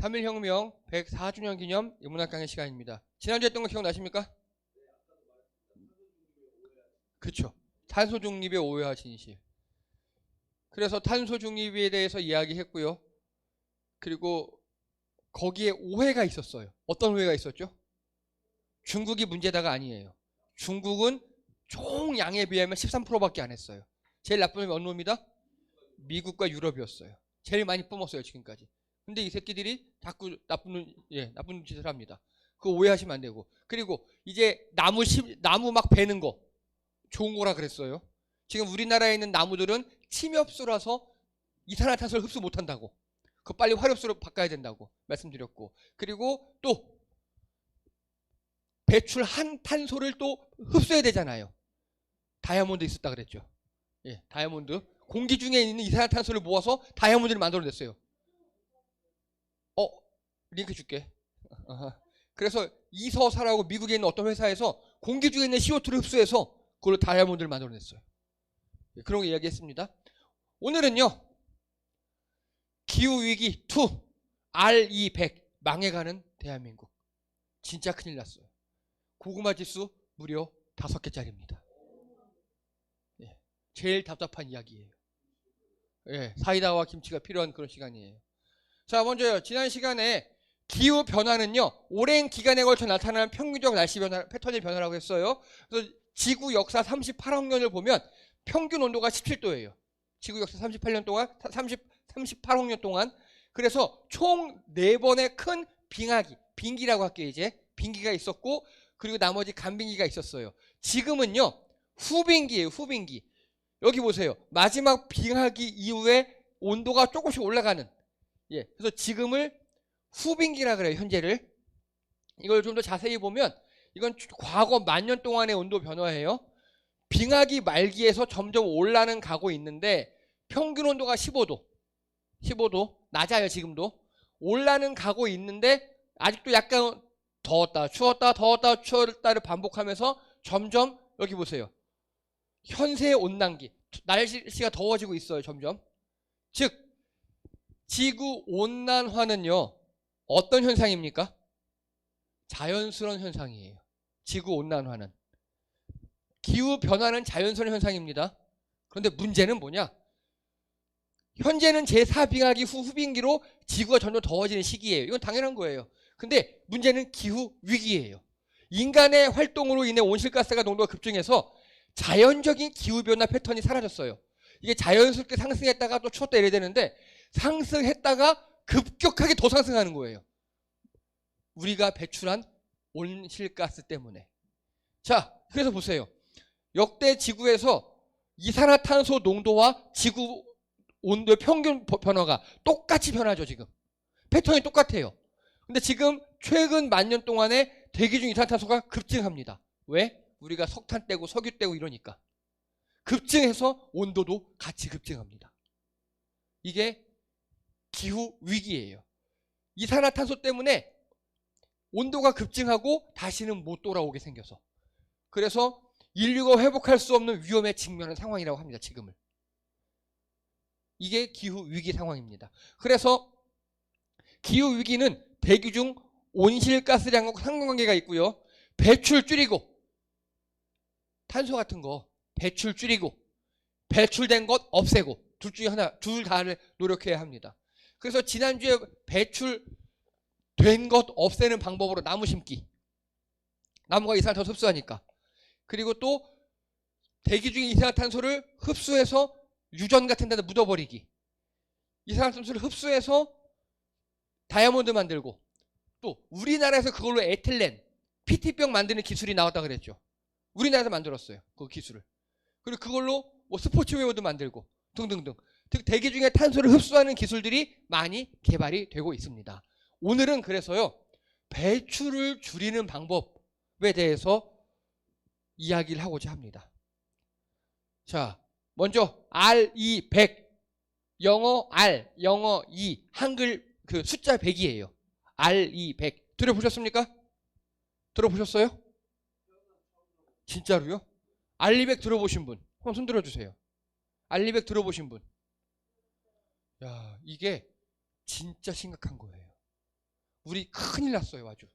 3.1혁명 104주년 기념 인문학 강의 시간입니다. 지난주에 했던 거 기억나십니까? 그쵸. 탄소 중립의 오해와 진실. 그래서 탄소 중립에 대해서 이야기했고요. 그리고 거기에 오해가 있었어요. 어떤 오해가 있었죠? 중국이 문제다가 아니에요. 중국은 총 양에 비하면 13%밖에 안 했어요. 제일 나쁜 놈이 어느 놈이다? 미국과 유럽이었어요. 제일 많이 뿜었어요, 지금까지. 근데 이 새끼들이 자꾸 나쁜 짓을 합니다. 그거 오해하시면 안 되고. 그리고 이제 나무 막 베는 거 좋은 거라 그랬어요. 지금 우리나라에 있는 나무들은 침엽수라서 이산화탄소를 흡수 못 한다고. 그거 빨리 화력수로 바꿔야 된다고 말씀드렸고. 그리고 또 배출한 탄소를 또 흡수해야 되잖아요. 다이아몬드 있었다 그랬죠. 예, 다이아몬드. 공기 중에 있는 이산화탄소를 모아서 다이아몬드를 만들어냈어요. 링크 줄게. 그래서 이서사라고 미국에 있는 어떤 회사에서 공기 중에 있는 CO2를 흡수해서 그걸로 다이아몬드를 만들어냈어요. 예, 그런 거 이야기했습니다. 오늘은요. 기후위기 2 RE100 망해가는 대한민국. 진짜 큰일 났어요. 고구마 지수 무려 5개짜리입니다. 예, 제일 답답한 이야기예요. 예, 사이다와 김치가 필요한 그런 시간이에요. 자, 먼저요. 지난 시간에 기후 변화는요, 오랜 기간에 걸쳐 나타나는 평균적 날씨 변화, 패턴의 변화라고 했어요. 그래서 지구 역사 38억 년을 보면 평균 온도가 17도예요. 지구 역사 38년 동안, 38억 년 동안. 그래서 총 4번의 큰 빙기라고 할게요, 이제. 빙기가 있었고, 그리고 나머지 간빙기가 있었어요. 지금은요, 후빙기예요, 후빙기. 여기 보세요. 마지막 빙하기 이후에 온도가 조금씩 올라가는. 예, 그래서 지금을 후빙기라 그래요, 현재를. 이걸 좀 더 자세히 보면 이건 과거 10,000년 동안의 온도 변화예요. 빙하기 말기에서 점점 올라는 가고 있는데 평균 온도가 15도. 15도. 낮아요, 지금도. 올라는 가고 있는데 아직도 약간 더웠다, 추웠다, 더웠다, 추웠다를 반복하면서 점점 여기 보세요. 현세 온난기. 날씨가 더워지고 있어요, 점점. 즉, 지구 온난화는요. 어떤 현상입니까? 자연스러운 현상이에요. 지구 온난화는. 기후 변화는 자연스러운 현상입니다. 그런데 문제는 뭐냐? 현재는 제4빙하기 후빙기로 지구가 점점 더워지는 시기예요. 이건 당연한 거예요. 근데 문제는 기후 위기예요. 인간의 활동으로 인해 온실가스가 농도가 급증해서 자연적인 기후변화 패턴이 사라졌어요. 이게 자연스럽게 상승했다가 또 추웠다 이래야 되는데 상승했다가 급격하게 더 상승하는 거예요. 우리가 배출한 온실가스 때문에. 자, 그래서 보세요. 역대 지구에서 이산화탄소 농도와 지구 온도의 평균 변화가 똑같이 변하죠, 지금. 패턴이 똑같아요. 근데 지금 최근 10,000년 동안에 대기 중 이산화탄소가 급증합니다. 왜? 우리가 석탄 떼고 석유 떼고 이러니까. 급증해서 온도도 같이 급증합니다. 이게 기후 위기예요. 이산화탄소 때문에 온도가 급증하고 다시는 못 돌아오게 생겨서. 그래서 인류가 회복할 수 없는 위험에 직면한 상황이라고 합니다, 지금을. 이게 기후 위기 상황입니다. 그래서 기후 위기는 대기 중 온실가스량과 상관관계가 있고요. 배출 줄이고 탄소 같은 거 배출 줄이고 배출된 것 없애고 둘 중에 하나, 둘 다를 노력해야 합니다. 그래서 지난주에 배출된 것 없애는 방법으로 나무 심기. 나무가 이산화탄소 흡수하니까. 그리고 또 대기 중에 이산화탄소를 흡수해서 유전 같은 데다 묻어버리기. 이산화탄소를 흡수해서 다이아몬드 만들고 또 우리나라에서 그걸로 에틸렌, PT병 만드는 기술이 나왔다 그랬죠. 우리나라에서 만들었어요. 그 기술을. 그리고 그걸로 뭐 스포츠웨어도 만들고 등등등. 즉 대기 중에 탄소를 흡수하는 기술들이 많이 개발이 되고 있습니다. 오늘은 그래서요. 배출을 줄이는 방법에 대해서 이야기를 하고자 합니다. 자, 먼저 RE100. 영어 R, 영어 E, 한글 그 숫자 100이에요. RE100. 들어보셨습니까? 들어보셨어요? 진짜로요? RE100 들어보신 분? 한번 손 들어주세요. RE100 들어보신 분? 야, 이게 진짜 심각한 거예요. 우리 큰일 났어요. 아주.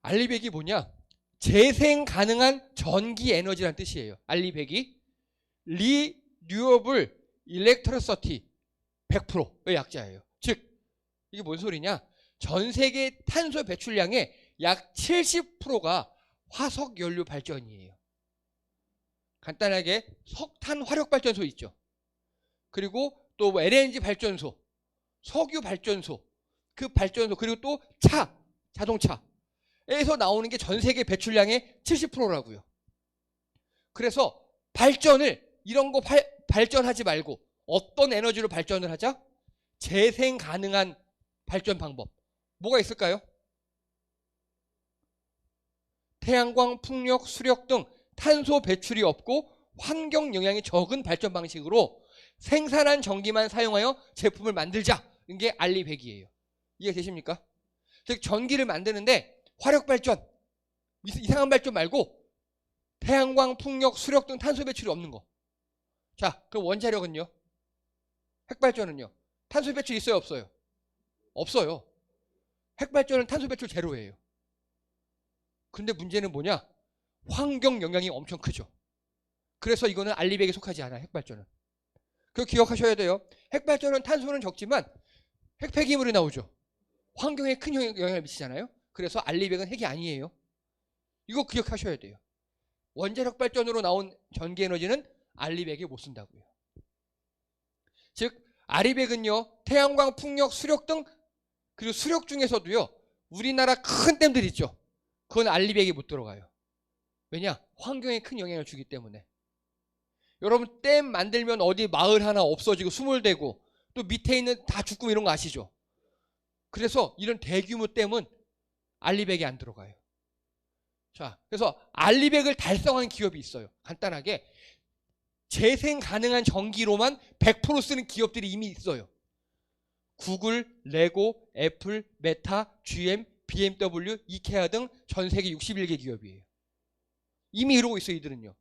알리백이 뭐냐? 재생 가능한 전기 에너지란 뜻이에요. 알리백이 리뉴어블 일렉트로시티 100%의 약자예요. 즉 이게 뭔 소리냐? 전 세계 탄소 배출량의 약 70%가 화석 연료 발전이에요. 간단하게 석탄 화력 발전소 있죠. 그리고 또 뭐 LNG 발전소, 석유 발전소, 그 발전소, 그리고 또 자동차에서 나오는 게 전 세계 배출량의 70%라고요. 그래서 발전을 이런 거 발전하지 말고 어떤 에너지로 발전을 하자? 재생 가능한 발전 방법. 뭐가 있을까요? 태양광, 풍력, 수력 등 탄소 배출이 없고 환경 영향이 적은 발전 방식으로 생산한 전기만 사용하여 제품을 만들자. 이게 알리백이에요. 이해되십니까? 즉 전기를 만드는데 화력 발전, 이상한 발전 말고 태양광, 풍력, 수력 등 탄소 배출이 없는 거. 자, 그럼 원자력은요? 핵발전은요? 탄소 배출 있어요, 없어요? 없어요. 핵발전은 탄소 배출 제로예요. 근데 문제는 뭐냐? 환경 영향이 엄청 크죠. 그래서 이거는 알리백에 속하지 않아요. 핵발전은. 그거 기억하셔야 돼요. 핵발전은 탄소는 적지만 핵 폐기물이 나오죠. 환경에 큰 영향을 미치잖아요. 그래서 알리백은 핵이 아니에요. 이거 기억하셔야 돼요. 원자력 발전으로 나온 전기 에너지는 알리백에 못 쓴다고요. 즉 알리백은요, 태양광, 풍력, 수력 등, 그리고 수력 중에서도요, 우리나라 큰 댐들 있죠. 그건 알리백에 못 들어가요. 왜냐? 환경에 큰 영향을 주기 때문에. 여러분 댐 만들면 어디 마을 하나 없어지고 수몰되고 또 밑에 있는 다 죽고 이런 거 아시죠? 그래서 이런 대규모 댐은 알리백에 안 들어가요. 자, 그래서 알리백을 달성한 기업이 있어요. 간단하게 재생 가능한 전기로만 100% 쓰는 기업들이 이미 있어요. 구글, 레고, 애플, 메타, GM, BMW, 이케아 등 전 세계 61개 기업이에요. 이미 이러고 있어요, 이들은요.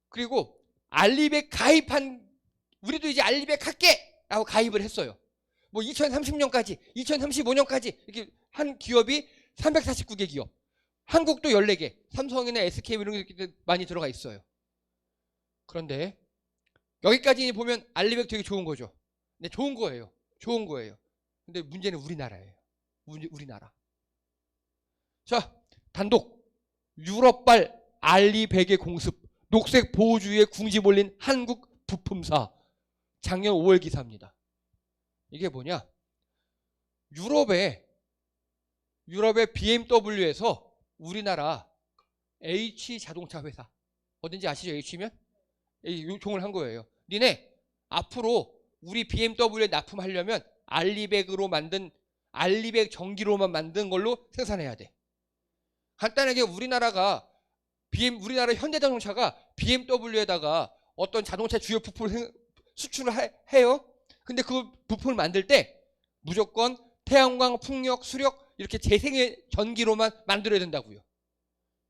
그리고 알리백 가입한, 우리도 이제 알리백 할게! 라고 가입을 했어요. 뭐 2030년까지, 2035년까지 이렇게 한 기업이 349개 기업. 한국도 14개. 삼성이나 SK 이런 게 많이 들어가 있어요. 그런데 여기까지 보면 알리백 되게 좋은 거죠. 네, 좋은 거예요. 좋은 거예요. 근데 문제는 우리나라예요. 우리나라. 자, 단독 유럽발 알리백의 공습, 녹색 보호주의에 궁지 몰린 한국 부품사. 작년 5월 기사입니다. 이게 뭐냐? 유럽의 BMW에서 우리나라 H 자동차 회사, 어딘지 아시죠? H면? 요청을 한 거예요. 니네 앞으로 우리 BMW에 납품하려면 알리백으로 만든, 알리백 전기로만 만든 걸로 생산해야 돼. 간단하게 우리나라 현대자동차가 BMW에다가 어떤 자동차 주요 부품을 수출을 해요. 근데 그 부품을 만들 때 무조건 태양광, 풍력, 수력 이렇게 재생의 전기로만 만들어야 된다고요.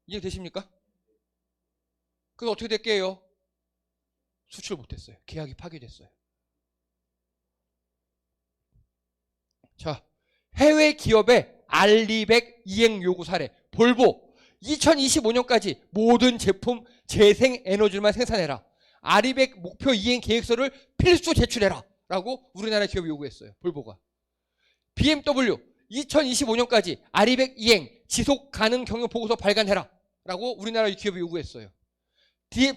이해되십니까? 그래서 어떻게 됐게요? 수출 못했어요. 계약이 파기됐어요. 자, 해외 기업의 알리백 이행 요구 사례. 볼보 2025년까지 모든 제품 재생 에너지만 생산해라. 알리백 목표 이행 계획서를 필수 제출해라. 라고 우리나라 기업이 요구했어요. 볼보가. BMW 2025년까지 알리백 이행 지속 가능 경영 보고서 발간해라. 라고 우리나라 기업이 요구했어요.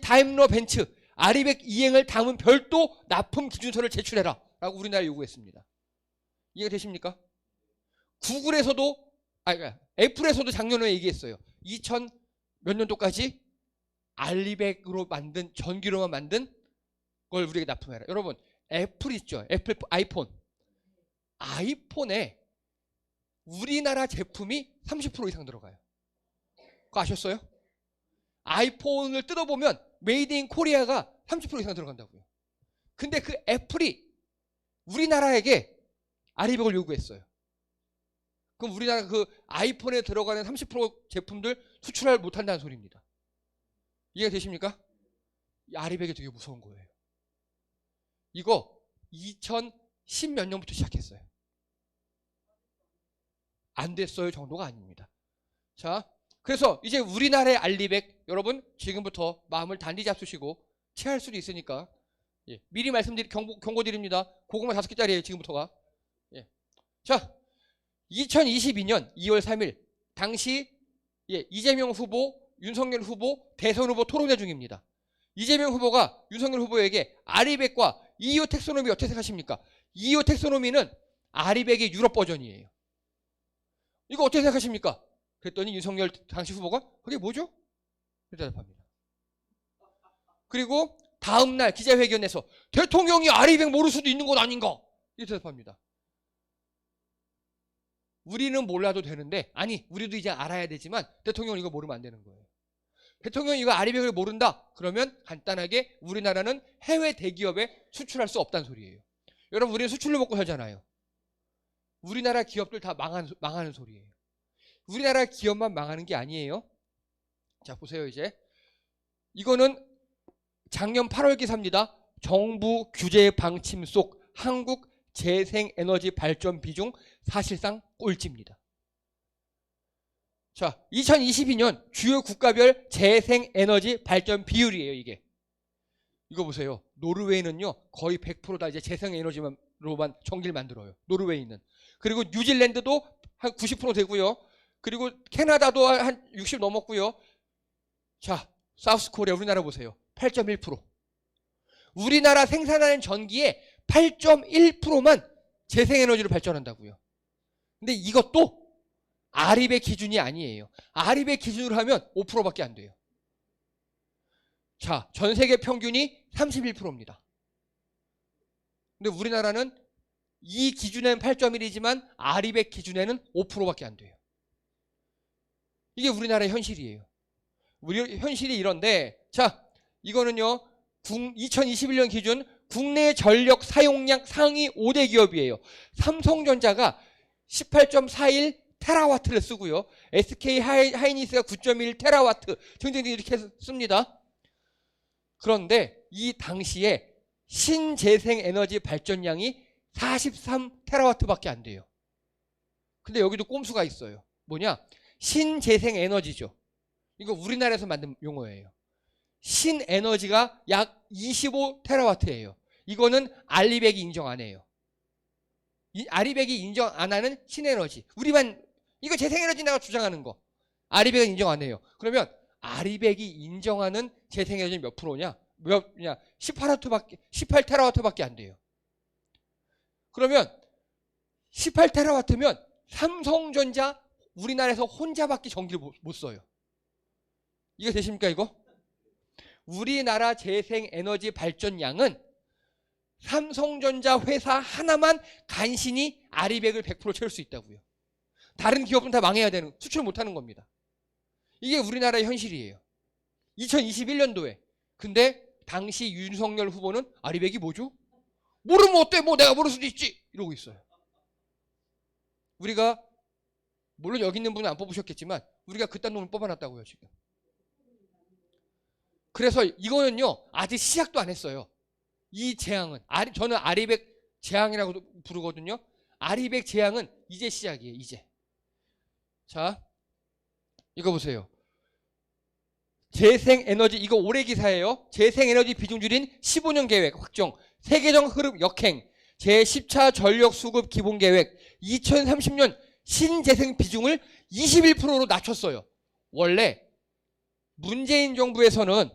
다임러 벤츠 알리백 이행을 담은 별도 납품 기준서를 제출해라. 라고 우리나라 요구했습니다. 이해가 되십니까? 애플에서도 작년에 얘기했어요. 2000 몇 년도까지 알리백으로 만든, 전기로만 만든 걸 우리에게 납품해라. 여러분, 애플 있죠? 애플 아이폰에 우리나라 제품이 30% 이상 들어가요. 그거 아셨어요? 아이폰을 뜯어보면 메이드 인 코리아가 30% 이상 들어간다고요. 근데 그 애플이 우리나라에게 알리백을 요구했어요. 그럼 우리나라 그 아이폰에 들어가는 30% 제품들 수출을 못한다는 소리입니다. 이해가 되십니까? 이 알리백이 되게 무서운 거예요. 이거 10몇 년부터 시작했어요. 안 됐어요 정도가 아닙니다. 자, 그래서 이제 우리나라의 알리백 여러분 지금부터 마음을 단디 잡수시고 체할 수도 있으니까 미리 경고드립니다. 고구마 5개짜리예요 지금부터가. 자, 2022년 2월 3일 당시 이재명 후보, 윤석열 후보, 대선 후보 토론회 중입니다. 이재명 후보가 윤석열 후보에게 아리백과 EU 텍소노미 어떻게 생각하십니까? EU 텍소노미는 아리백의 유럽 버전이에요. 이거 어떻게 생각하십니까? 그랬더니 윤석열 당시 후보가 그게 뭐죠? 이렇게 대답합니다. 그리고 다음날 기자회견에서 대통령이 아리백 모를 수도 있는 건 아닌가? 이렇게 대답합니다. 우리는 몰라도 되는데 아니 우리도 이제 알아야 되지만 대통령은 이거 모르면 안 되는 거예요. 대통령이 이거 아리백을 모른다? 그러면 간단하게 우리나라는 해외 대기업에 수출할 수 없다는 소리예요. 여러분 우리는 수출로 먹고 살잖아요. 우리나라 기업들 다 망하는 소리예요. 우리나라 기업만 망하는 게 아니에요. 자 보세요 이제. 이거는 작년 8월 기사입니다. 정부 규제 방침 속 한국 재생에너지 발전 비중 사실상 꼴찌입니다. 자, 2022년 주요 국가별 재생에너지 발전 비율이에요, 이게. 이거 보세요. 노르웨이는요, 거의 100% 다 이제 재생에너지로만 전기를 만들어요. 노르웨이는. 그리고 뉴질랜드도 한 90% 되고요. 그리고 캐나다도 한 60 넘었고요. 자, 사우스 코리아 우리나라 보세요. 8.1%. 우리나라 생산하는 전기의 8.1%만 재생에너지로 발전한다고요. 근데 이것도 아리백 기준이 아니에요. 아리백 기준으로 하면 5%밖에 안 돼요. 자, 전 세계 평균이 31%입니다. 근데 우리나라는 이 기준에는 8.1이지만 아리백 기준에는 5%밖에 안 돼요. 이게 우리나라의 현실이에요. 우리 현실이 이런데, 자, 이거는요, 2021년 기준 국내 전력 사용량 상위 5대 기업이에요. 삼성전자가 18.41 테라와트를 쓰고요. SK 하이닉스가 9.1 테라와트 등등등 이렇게 씁니다. 그런데 이 당시에 신재생 에너지 발전량이 43 테라와트밖에 안 돼요. 근데 여기도 꼼수가 있어요. 뭐냐? 신재생 에너지죠. 이거 우리나라에서 만든 용어예요. 신에너지가 약 25 테라와트예요. 이거는 알리백이 인정 안 해요. 아리백이 인정 안 하는 신에너지. 우리만 이거 재생에너지 내가 주장하는 거. 아리백은 인정 안 해요. 그러면 아리백이 인정하는 재생에너지 몇 프로냐? 18테라와트밖에 안 돼요. 그러면 18테라와트면 삼성전자 우리나라에서 혼자밖에 전기를 못 써요. 이거 되십니까 이거? 우리나라 재생에너지 발전량은 삼성전자 회사 하나만 간신히 아리백을 100% 채울 수 있다고요. 다른 기업은 다 망해야 되는, 수출 못하는 겁니다. 이게 우리나라의 현실이에요. 2021년도에. 근데 당시 윤석열 후보는 아리백이 뭐죠? 모르면 어때? 뭐 내가 모를 수도 있지. 이러고 있어요. 우리가 물론 여기 있는 분은 안 뽑으셨겠지만 우리가 그딴 놈을 뽑아놨다고요 지금. 그래서 이거는요 아직 시작도 안 했어요. 이 재앙은 저는 아리백 재앙이라고 부르거든요. 아리백 재앙은 이제 시작이에요. 이제. 자, 이거 보세요. 재생에너지, 이거 올해 기사예요. 재생에너지 비중 줄인 15년 계획 확정, 세계적 흐름 역행, 제10차 전력수급 기본계획, 2030년 신재생 비중을 21%로 낮췄어요. 원래 문재인 정부에서는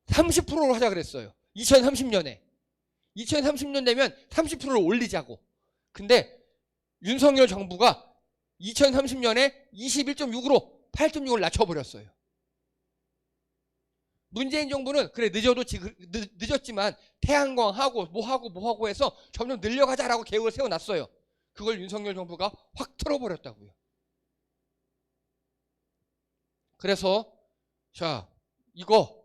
30%로 하자 그랬어요. 2030년에. 2030년 되면 30%를 올리자고. 근데 윤석열 정부가 2030년에 21.6으로 8.6을 낮춰버렸어요. 문재인 정부는 그래 늦었지만 태양광 하고 뭐하고 해서 점점 늘려가자라고 계획을 세워놨어요. 그걸 윤석열 정부가 확 틀어버렸다고요. 그래서 자 이거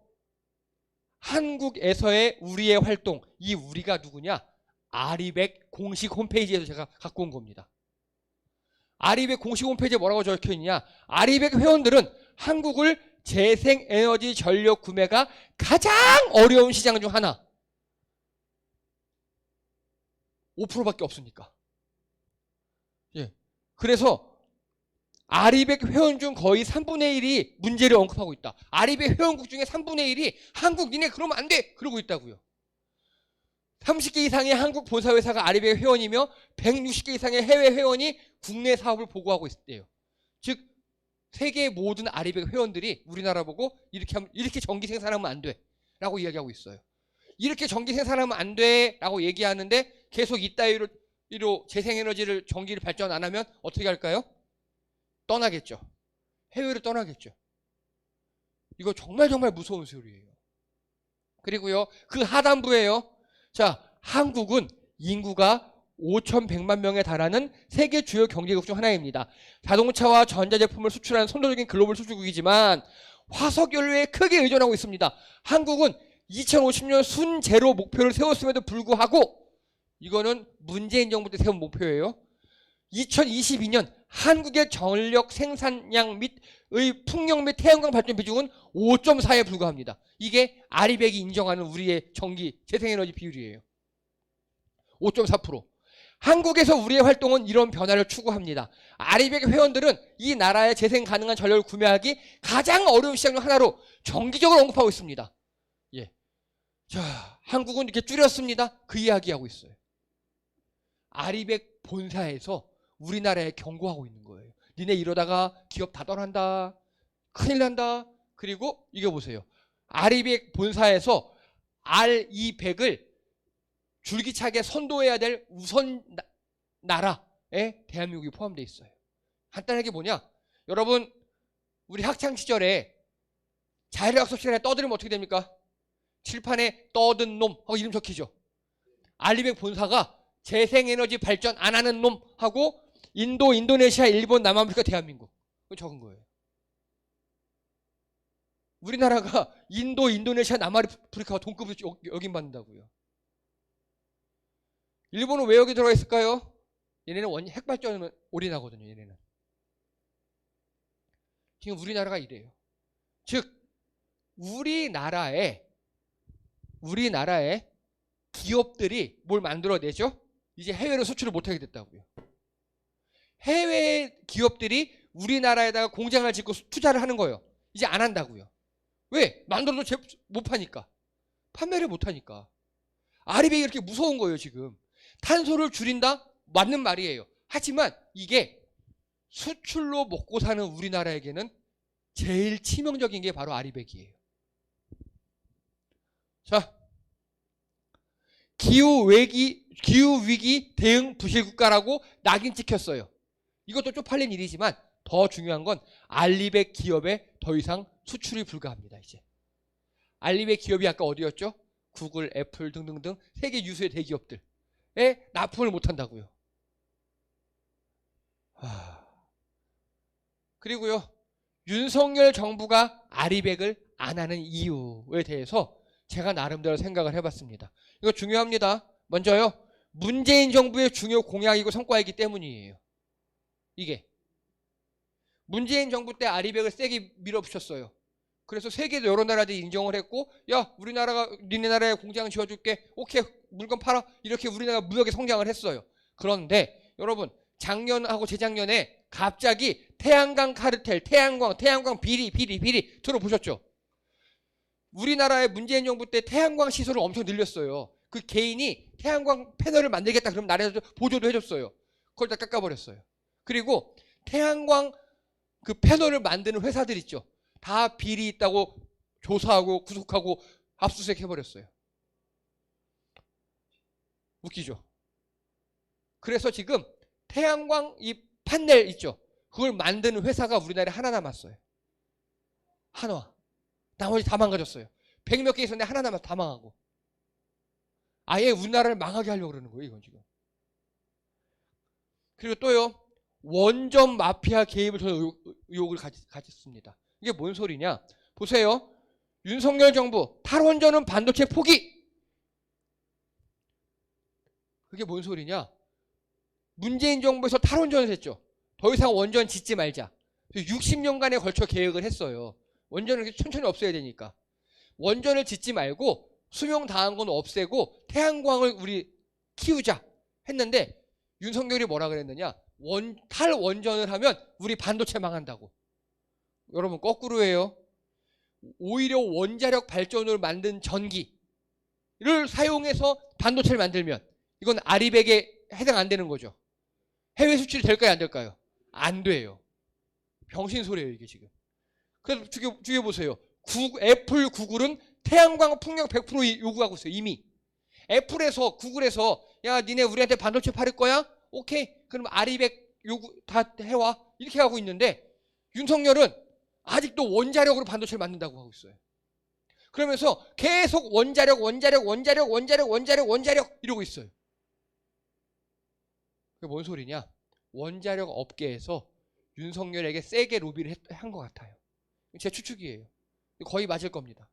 한국에서의 우리의 활동, 이 우리가 누구냐? 아리백 공식 홈페이지에서 제가 갖고 온 겁니다. 아리백 공식 홈페이지에 뭐라고 적혀있냐? 아리백 회원들은 한국을 재생에너지 전력 구매가 가장 어려운 시장 중 하나. 5%밖에 없으니까. 예. 그래서 아리백 회원 중 거의 3분의 1이 문제를 언급하고 있다. 아리백 회원국 중에 3분의 1이 한국 니네 그러면 안 돼! 그러고 있다고요. 30개 이상의 한국 본사회사가 아리백 회원이며 160개 이상의 해외 회원이 국내 사업을 보고하고 있대요. 즉 세계 모든 아리백 회원들이 우리나라 보고 이렇게 전기 생산하면 안 돼 라고 이야기하고 있어요. 이렇게 전기 생산하면 안 돼 라고 얘기하는데 계속 이따위로 재생에너지를 전기를 발전 안 하면 어떻게 할까요? 떠나겠죠. 해외로 떠나겠죠. 이거 정말 무서운 소리예요. 그리고요, 그 하단부에요. 자, 한국은 인구가 5,100만 명에 달하는 세계 주요 경제국 중 하나입니다. 자동차와 전자제품을 수출하는 선도적인 글로벌 수출국이지만 화석연료에 크게 의존하고 있습니다. 한국은 2050년 순제로 목표를 세웠음에도 불구하고 이거는 문재인 정부 때 세운 목표예요. 2022년 한국의 전력 생산량 및의 풍력 및 태양광 발전 비중은 5.4에 불과합니다. 이게 아리백이 인정하는 우리의 전기 재생에너지 비율이에요. 5.4%. 한국에서 우리의 활동은 이런 변화를 추구합니다. 아리백 회원들은 이 나라의 재생 가능한 전력을 구매하기 가장 어려운 시장 중 하나로 정기적으로 언급하고 있습니다. 예. 자, 한국은 이렇게 줄였습니다. 그 이야기하고 있어요. 아리백 본사에서 우리나라에 경고하고 있는 거예요. 니네 이러다가 기업 다 떠난다. 큰일 난다. 그리고 이거 보세요. 아리백 본사에서 R200을 줄기차게 선도해야 될 우선 나라에 대한민국이 포함되어 있어요. 간단하게 뭐냐? 여러분 우리 학창시절에 자율학습 시간에 떠들면 어떻게 됩니까? 칠판에 떠든 놈 하고 이름 적히죠. 아리백 본사가 재생에너지 발전 안 하는 놈 하고 인도, 인도네시아, 일본, 남아프리카, 대한민국 적은 거예요. 우리나라가 인도, 인도네시아, 남아프리카와 동급으로 여김받는다고요. 일본은 왜 여기 들어가 있을까요? 얘네는 핵발전을 올인하거든요. 얘네는. 지금 우리나라가 이래요. 즉 우리나라에 기업들이 뭘 만들어내죠? 이제 해외로 수출을 못하게 됐다고요. 해외 기업들이 우리나라에다가 공장을 짓고 투자를 하는 거예요. 이제 안 한다고요. 왜? 만들어도 못 파니까. 판매를 못 하니까. 아리백이 이렇게 무서운 거예요, 지금. 탄소를 줄인다? 맞는 말이에요. 하지만 이게 수출로 먹고 사는 우리나라에게는 제일 치명적인 게 바로 아리백이에요. 자, 기후위기 대응 부실국가라고 낙인 찍혔어요. 이것도 쪽팔린 일이지만 더 중요한 건 알리백 기업에 더 이상 수출이 불가합니다. 이제 알리백 기업이 아까 어디였죠? 구글, 애플 등등등 세계 유수의 대기업들에 납품을 못한다고요. 그리고요, 윤석열 정부가 아리백을 안 하는 이유에 대해서 제가 나름대로 생각을 해봤습니다. 이거 중요합니다. 먼저요, 문재인 정부의 중요 공약이고 성과이기 때문이에요. 이게 문재인 정부 때 아리백을 세게 밀어붙였어요. 그래서 세계 여러 나라들이 인정을 했고, 야 우리나라가 니네 나라에 공장 지어줄게, 오케이 물건 팔아, 이렇게 우리나라가 무역에 성장을 했어요. 그런데 여러분 작년하고 재작년에 갑자기 태양광 카르텔, 태양광 비리 들어보셨죠? 우리나라의 문재인 정부 때 태양광 시설을 엄청 늘렸어요. 그 개인이 태양광 패널을 만들겠다 그러면 나라에서 보조도 해줬어요. 그걸 다 깎아버렸어요. 그리고 태양광 그 패널을 만드는 회사들 있죠. 다 비리 있다고 조사하고 구속하고 압수수색 해버렸어요. 웃기죠? 그래서 지금 태양광 이 판넬 있죠. 그걸 만드는 회사가 우리나라에 하나 남았어요. 하나. 나머지 다 망가졌어요. 100몇 개 있었는데 하나 남아서 다 망하고. 아예 우리나라를 망하게 하려고 그러는 거예요. 이건 지금. 그리고 또요, 원전 마피아 개입을 저는 의혹을 가졌습니다. 이게 뭔 소리냐? 보세요. 윤석열 정부 탈원전은 반도체 포기. 그게 뭔 소리냐? 문재인 정부에서 탈원전을 했죠. 더 이상 원전 짓지 말자. 60년간에 걸쳐 계획을 했어요. 원전을 천천히 없애야 되니까. 원전을 짓지 말고 수명 다한 건 없애고 태양광을 우리 키우자. 했는데 윤석열이 뭐라 그랬느냐? 탈원전을 하면 우리 반도체 망한다고. 여러분 거꾸로예요. 오히려 원자력 발전으로 만든 전기를 사용해서 반도체를 만들면 이건 아리백에 해당 안 되는 거죠. 해외 수출이 될까요? 안 될까요? 안 돼요. 병신소리예요 이게 지금. 그래서 죽여보세요. 애플, 구글은 태양광 풍력 100% 요구하고 있어요. 이미. 애플에서 구글에서 야 니네 우리한테 반도체 팔을 거야? 오케이. 그럼 아리백 요구 다 해와. 이렇게 하고 있는데 윤석열은 아직도 원자력으로 반도체를 만든다고 하고 있어요. 그러면서 계속 원자력 이러고 있어요. 그게 뭔 소리냐? 원자력 업계에서 윤석열에게 세게 로비를 한 것 같아요. 제 추측이에요. 거의 맞을 겁니다.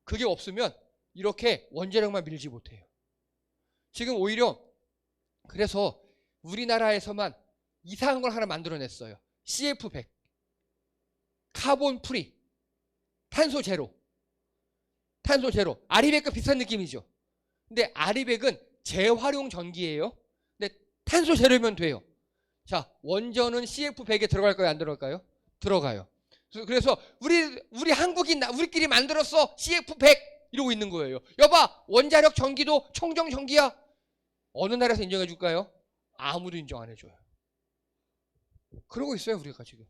그게 없으면 이렇게 원자력만 밀지 못해요. 지금 오히려 그래서 우리나라에서만 이상한 걸 하나 만들어냈어요. CF100 카본 프리 탄소 제로 아리백과 비슷한 느낌이죠. 근데 아리백은 재활용 전기예요. 근데 탄소 제로면 돼요. 자, 원전은 CF100에 들어갈까요? 안 들어갈까요? 들어가요. 그래서 우리 한국인 우리끼리 만들었어 CF100 이러고 있는 거예요. 여봐 원자력 전기도 청정 전기야. 어느 나라에서 인정해 줄까요? 아무도 인정 안 해줘요. 그러고 있어요 우리가 지금.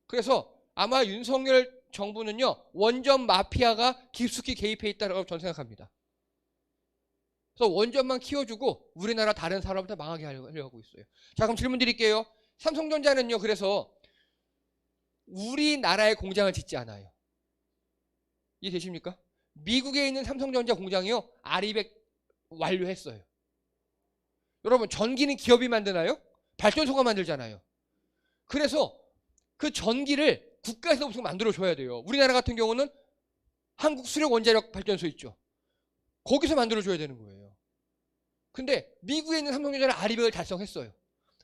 그래서 아마 윤석열 정부는요 원전 마피아가 깊숙이 개입해 있다고 저는 생각합니다. 그래서 원전만 키워주고 우리나라 다른 사람부터 망하게 하려고 하고 있어요. 자 그럼 질문 드릴게요. 삼성전자는요 그래서 우리나라에 공장을 짓지 않아요. 이해되십니까? 미국에 있는 삼성전자 공장이요 아리백 완료했어요. 여러분 전기는 기업이 만드나요? 발전소가 만들잖아요. 그래서 그 전기를 국가에서 무슨 만들어줘야 돼요. 우리나라 같은 경우는 한국 수력 원자력 발전소 있죠. 거기서 만들어줘야 되는 거예요. 근데 미국에 있는 삼성전자는 아리백을 달성했어요.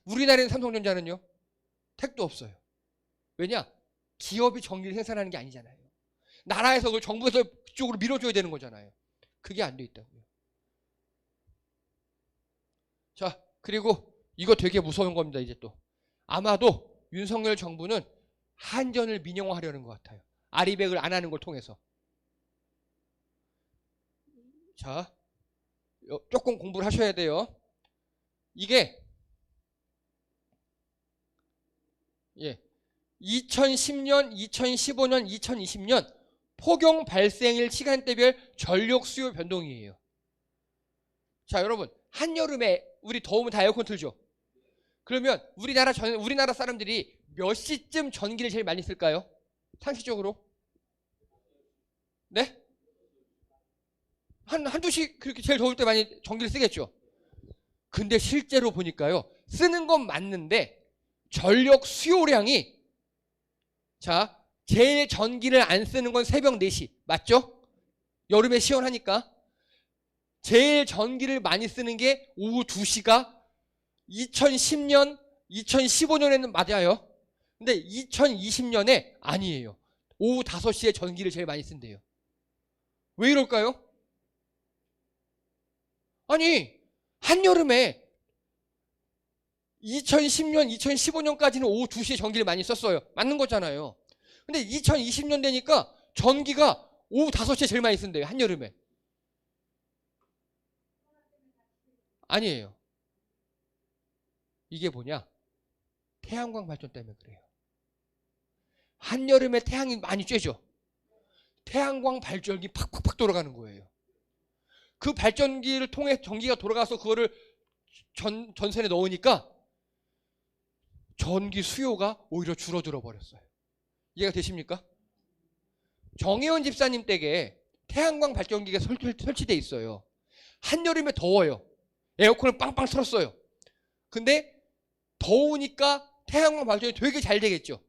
우리나라에 있는 삼성전자는요 택도 없어요. 왜냐? 기업이 전기를 생산하는 게 아니잖아요. 나라에서 그걸 정부에서 그쪽으로 밀어줘야 되는 거잖아요. 그게 안 돼 있다고요. 자 그리고 이거 되게 무서운 겁니다. 이제 또 아마도 윤석열 정부는 한전을 민영화하려는 것 같아요. 아리백을 안 하는 걸 통해서. 자 조금 공부를 하셔야 돼요. 이게 2010년, 2015년, 2020년 폭염 발생일 시간대별 전력 수요 변동이에요. 자 여러분 한여름에 우리 더우면 다 에어컨 틀죠. 그러면 우리나라 사람들이 몇 시쯤 전기를 제일 많이 쓸까요? 상식적으로? 네? 한두 시 그렇게 제일 더울 때 많이 전기를 쓰겠죠. 근데 실제로 보니까요. 쓰는 건 맞는데 전력 수요량이 자 제일 전기를 안 쓰는 건 새벽 4시 맞죠? 여름에 시원하니까 제일 전기를 많이 쓰는 게 오후 2시가 2010년, 2015년에는 맞아요. 근데 2020년에 아니에요. 오후 5시에 전기를 제일 많이 쓴대요. 왜 이럴까요? 아니 한여름에 2010년, 2015년까지는 오후 2시에 전기를 많이 썼어요. 맞는 거잖아요. 근데 2020년 되니까 전기가 오후 5시에 제일 많이 쓴대요. 한여름에. 아니에요. 이게 뭐냐? 태양광 발전 때문에 그래요. 한여름에 태양이 많이 쬐죠. 태양광 발전기 팍팍팍 돌아가는 거예요. 그 발전기를 통해 전기가 돌아가서 그거를 전선에 넣으니까 전기 수요가 오히려 줄어들어 버렸어요. 이해가 되십니까? 정혜원 집사님 댁에 태양광 발전기가 설치돼 있어요. 한여름에 더워요. 에어컨을 빵빵 틀었어요. 근데 더우니까 태양광 발전이 되게 잘 되겠죠.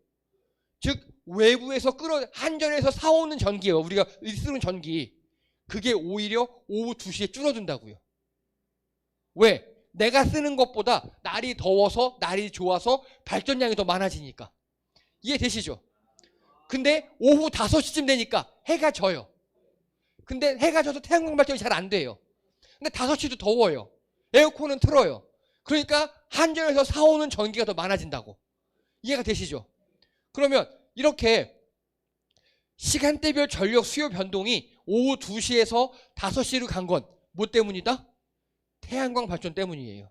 즉 외부에서 한전에서 사오는 전기예요. 우리가 쓰는 전기. 그게 오히려 오후 2시에 줄어든다고요. 왜? 내가 쓰는 것보다 날이 더워서 날이 좋아서 발전량이 더 많아지니까. 이해되시죠? 근데 오후 5시쯤 되니까 해가 져요. 근데 해가 져서 태양광 발전이 잘 안 돼요. 근데 5시도 더워요. 에어컨은 틀어요. 그러니까 한전에서 사오는 전기가 더 많아진다고. 이해가 되시죠? 그러면 이렇게 시간대별 전력 수요 변동이 오후 2시에서 5시로 간 건 뭐 때문이다? 태양광 발전 때문이에요.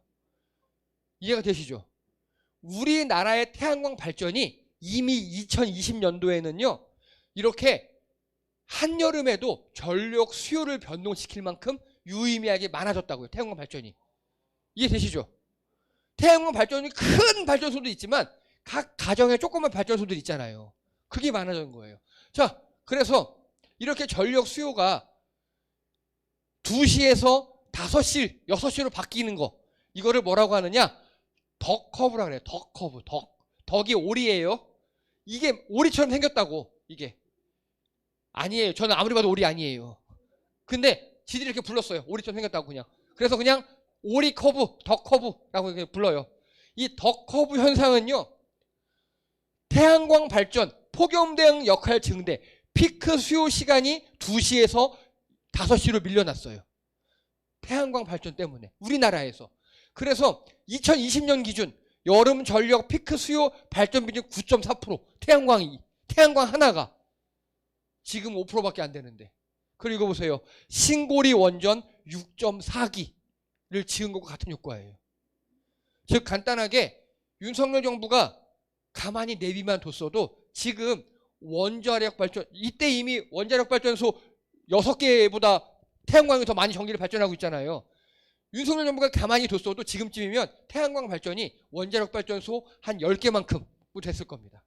이해가 되시죠? 우리나라의 태양광 발전이 이미 2020년도에는요. 이렇게 한여름에도 전력 수요를 변동시킬 만큼 유의미하게 많아졌다고요. 태양광 발전이. 이해되시죠? 태양광 발전이 큰 발전소도 있지만 각 가정에 조그만 발전소들 있잖아요. 그게 많아진 거예요. 자, 그래서 이렇게 전력 수요가 2시에서 5시, 6시로 바뀌는 거. 이거를 뭐라고 하느냐? 덕 커브라 그래요. 덕 커브. 덕이 오리예요. 이게 오리처럼 생겼다고. 이게. 아니에요. 저는 아무리 봐도 오리 아니에요. 근데 지들이 이렇게 불렀어요. 오리처럼 생겼다고 그냥. 그래서 그냥 오리 커브, 덕 커브라고 이렇게 불러요. 이 덕 커브 현상은요. 태양광 발전, 폭염대응 역할 증대, 피크 수요 시간이 2시에서 5시로 밀려났어요. 태양광 발전 때문에 우리나라에서. 그래서 2020년 기준 여름 전력 피크 수요 발전 비중 9.4%. 태양광 하나가 지금 5%밖에 안 되는데. 그리고 보세요. 신고리 원전 6.4기를 지은 것과 같은 효과예요. 즉 간단하게 윤석열 정부가 가만히 내비만 뒀어도 지금 원자력 발전, 이때 이미 원자력 발전소 6개보다 태양광이 더 많이 전기를 발전하고 있잖아요. 윤석열 정부가 가만히 뒀어도 지금쯤이면 태양광 발전이 원자력 발전소 한 10개만큼 됐을 겁니다.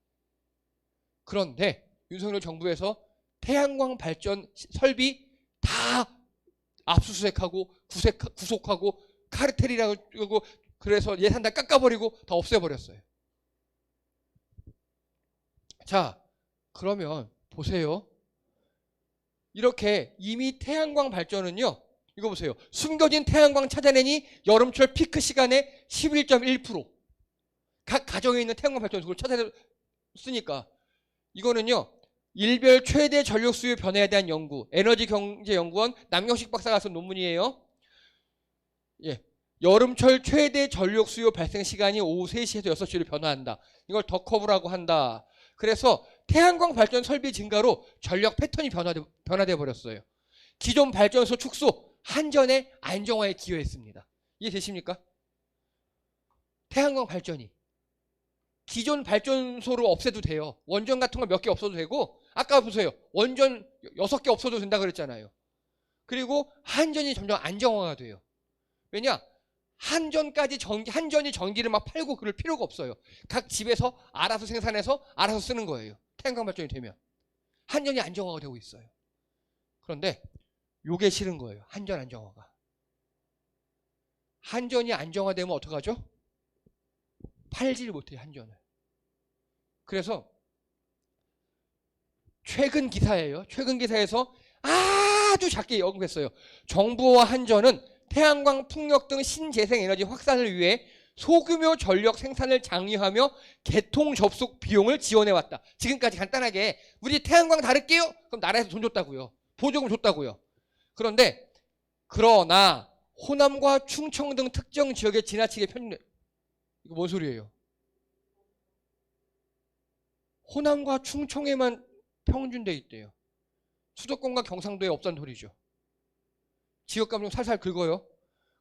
그런데 윤석열 정부에서 태양광 발전 설비 다 압수수색하고 구속하고 카르텔이라고 그래서 예산 다 깎아버리고 다 없애버렸어요. 자, 그러면 보세요. 이렇게 이미 태양광 발전은요. 이거 보세요. 숨겨진 태양광 찾아내니 여름철 피크 시간에 11.1%. 각 가정에 있는 태양광 발전소를 찾아냈으니까 이거는요. 일별 최대 전력 수요 변화에 대한 연구, 에너지경제연구원 남경식 박사가 쓴 논문이에요. 예. 여름철 최대 전력 수요 발생 시간이 오후 3시에서 6시로 변화한다. 이걸 덕커브라고 한다. 그래서 태양광 발전 설비 증가로 전력 패턴이 변화돼 버렸어요. 기존 발전소 축소, 한전의 안정화에 기여했습니다. 이해되십니까? 태양광 발전이 기존 발전소를 없애도 돼요. 원전 같은 거 몇 개 없어도 되고, 아까 보세요. 원전 6개 없어도 된다 그랬잖아요. 그리고 한전이 점점 안정화가 돼요. 왜냐? 한전이 전기를 막 팔고 그럴 필요가 없어요. 각 집에서 알아서 생산해서 알아서 쓰는 거예요. 태양광 발전이 되면. 한전이 안정화가 되고 있어요. 그런데 요게 싫은 거예요. 한전 안정화가. 한전이 안정화되면 어떡하죠? 팔질 못해요. 한전을. 그래서 최근 기사예요. 최근 기사에서 아주 작게 언급했어요. 정부와 한전은 태양광, 풍력 등 신재생에너지 확산을 위해 소규모 전력 생산을 장려하며 개통 접속 비용을 지원해왔다. 지금까지 간단하게 우리 태양광 다룰게요. 그럼 나라에서 돈 줬다고요. 보조금 줬다고요. 그러나 호남과 충청 등 특정 지역에 지나치게 편중돼. 이거 뭔 소리예요? 호남과 충청에만 평준돼 있대요. 수도권과 경상도에 없다는 소리죠. 지역감 좀 살살 긁어요.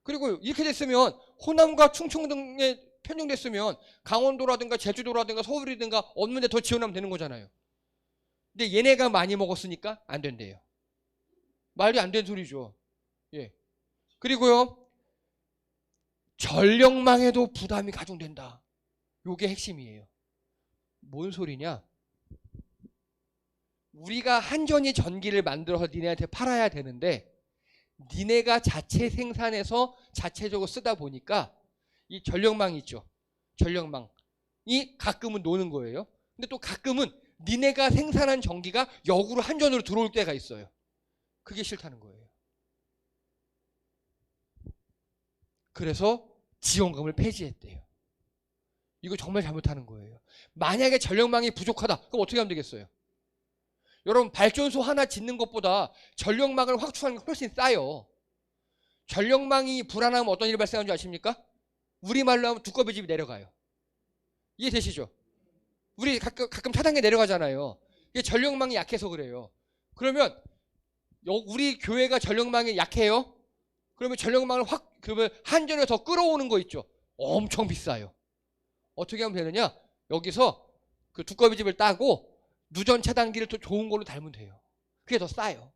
그리고 이렇게 됐으면 호남과 충청 등에 편중됐으면 강원도라든가 제주도라든가 서울이든가 없는 데 더 지원하면 되는 거잖아요. 근데 얘네가 많이 먹었으니까 안 된대요. 말이 안 되는 소리죠. 예. 그리고요. 전력망에도 부담이 가중된다. 요게 핵심이에요. 뭔 소리냐? 우리가 한전이 전기를 만들어서 니네한테 팔아야 되는데 니네가 자체 생산해서 자체적으로 쓰다 보니까 이 전력망이 있죠. 전력망이 가끔은 노는 거예요. 근데 또 가끔은 니네가 생산한 전기가 역으로 한전으로 들어올 때가 있어요. 그게 싫다는 거예요. 그래서 지원금을 폐지했대요. 이거 정말 잘못하는 거예요. 만약에 전력망이 부족하다. 그럼 어떻게 하면 되겠어요? 여러분 발전소 하나 짓는 것보다 전력망을 확충하는 게 훨씬 싸요. 전력망이 불안하면 어떤 일이 발생하는 줄 아십니까? 우리말로 하면 두꺼비집이 내려가요. 이해되시죠? 우리 가끔 차단계 내려가잖아요. 이게 전력망이 약해서 그래요. 그러면 우리 교회가 전력망이 약해요? 그러면 전력망을 그러면 한전에 더 끌어오는 거 있죠. 엄청 비싸요. 어떻게 하면 되느냐? 여기서 그 두꺼비집을 따고 누전 차단기를 더 좋은 걸로 달면 돼요. 그게 더 싸요.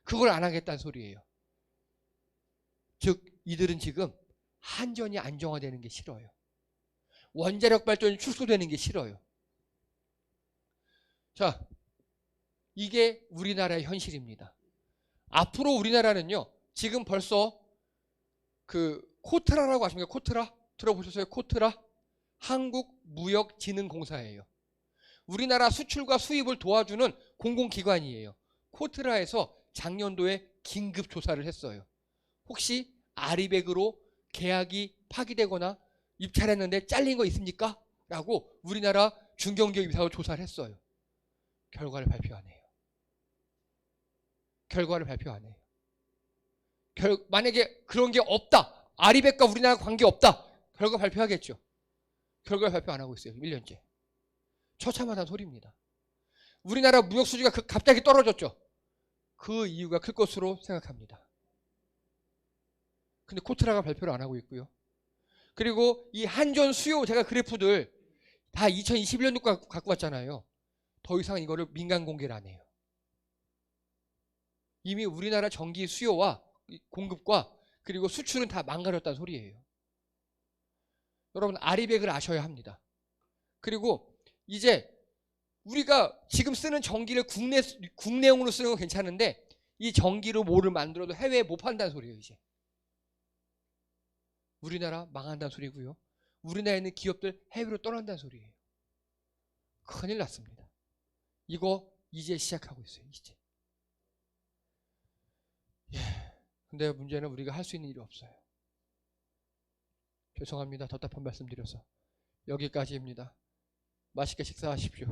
그걸 안 하겠다는 소리예요. 즉 이들은 지금 한전이 안정화되는 게 싫어요. 원자력 발전이 축소되는 게 싫어요. 자, 이게 우리나라의 현실입니다. 앞으로 우리나라는요, 지금 벌써 그 코트라라고 아십니까? 코트라? 들어보셨어요? 코트라? 한국무역진흥공사예요. 우리나라 수출과 수입을 도와주는 공공기관이에요. 코트라에서 작년도에 긴급 조사를 했어요. 혹시 아리백으로 계약이 파기되거나 입찰했는데 잘린 거 있습니까? 라고 우리나라 중견기업 이사로 조사를 했어요. 결과를 발표 안 해요. 결과를 발표 안 해요. 만약에 그런 게 없다. 아리백과 우리나라 관계 없다. 결과 발표하겠죠. 결과를 발표 안 하고 있어요. 1년째. 처참하다는 소리입니다. 우리나라 무역 수지가 갑자기 떨어졌죠. 그 이유가 클 것으로 생각합니다. 근데 코트라가 발표를 안 하고 있고요. 그리고 이 한전 수요 제가 그래프들 다 2021년도 갖고 왔잖아요. 더 이상 이거를 민간 공개를 안 해요. 이미 우리나라 전기 수요와 공급과 그리고 수출은 다 망가졌다는 소리예요. 여러분 아리백을 아셔야 합니다. 그리고 이제 우리가 지금 쓰는 전기를 국내용으로 쓰는 건 괜찮은데 이 전기로 뭐를 만들어도 해외에 못 판다는 소리예요. 이제 우리나라 망한다는 소리고요. 우리나라에 있는 기업들 해외로 떠난다는 소리예요. 큰일 났습니다. 이거 이제 시작하고 있어요. 이제. 근데 문제는 우리가 할 수 있는 일이 없어요. 죄송합니다. 답답한 말씀 드려서. 여기까지입니다. 맛있게 식사하십시오.